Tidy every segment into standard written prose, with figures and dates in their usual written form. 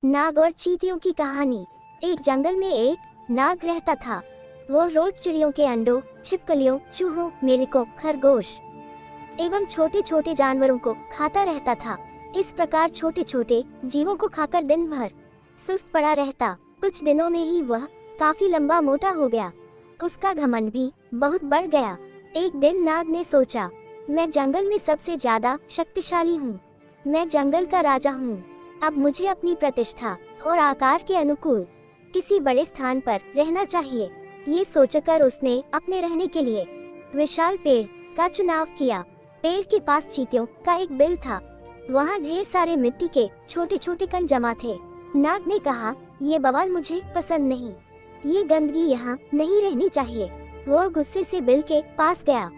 नाग और चींटियों की कहानी। एक जंगल में एक नाग रहता था। वो रोज चिड़ियों के अंडों, छिपकलियों, चूहों, मेढकों, खरगोश एवं छोटे छोटे जानवरों को खाता रहता था। इस प्रकार छोटे छोटे जीवों को खाकर दिन भर सुस्त पड़ा रहता। कुछ दिनों में ही वह काफी लंबा मोटा हो गया। उसका घमंड भी बहुत बढ़ गया। एक दिन नाग ने सोचा, मैं जंगल में सबसे ज्यादा शक्तिशाली हूँ। मैं जंगल का राजा हूँ। अब मुझे अपनी प्रतिष्ठा और आकार के अनुकूल किसी बड़े स्थान पर रहना चाहिए। ये सोचकर उसने अपने रहने के लिए विशाल पेड़ का चुनाव किया। पेड़ के पास चींटियों का एक बिल था। वहाँ ढेर सारे मिट्टी के छोटे छोटे कण जमा थे। नाग ने कहा, ये बवाल मुझे पसंद नहीं। ये गंदगी यहाँ नहीं रहनी चाहिए। वो गुस्से से बिल के पास गया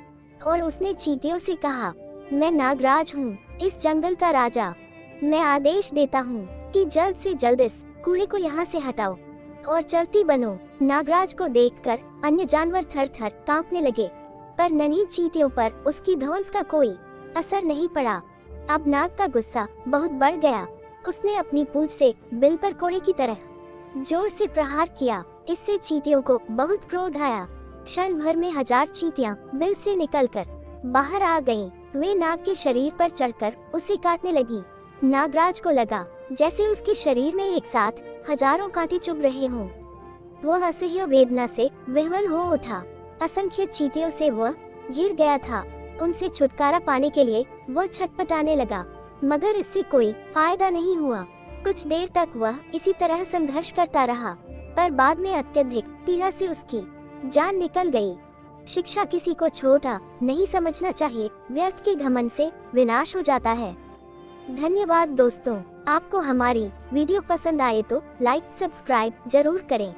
और उसने चींटियों से कहा, मैं नागराज हूँ, इस जंगल का राजा। मैं आदेश देता हूँ कि जल्द से जल्द इस कूड़े को यहाँ से हटाओ और चलती बनो। नागराज को देखकर अन्य जानवर थर थर कांपने लगे, पर नन्ही चींटियों पर उसकी धौंस का कोई असर नहीं पड़ा। अब नाग का गुस्सा बहुत बढ़ गया। उसने अपनी पूंछ से बिल पर कोड़े की तरह जोर से प्रहार किया। इससे चींटियों को बहुत क्रोध आया। क्षण भर में 1000 चींटियां बिल से निकलकर बाहर आ गईं। वे नाग के शरीर पर चढ़कर उसे काटने लगी। नागराज को लगा जैसे उसके शरीर में एक साथ हजारों कांटे चुभ रहे हों। वह असह्य वेदना से विह्वल हो उठा। असंख्य चींटियों से वह घिर गया था। उनसे छुटकारा पाने के लिए वह छटपटाने लगा, मगर इससे कोई फायदा नहीं हुआ। कुछ देर तक वह इसी तरह संघर्ष करता रहा, पर बाद में अत्यधिक पीड़ा से उसकी जान निकल गई। शिक्षा किसी को छोटा नहीं समझना चाहिए। व्यर्थ के घमंड से विनाश हो जाता है। धन्यवाद दोस्तों। आपको हमारी वीडियो पसंद आए तो लाइक सब्सक्राइब जरूर करें।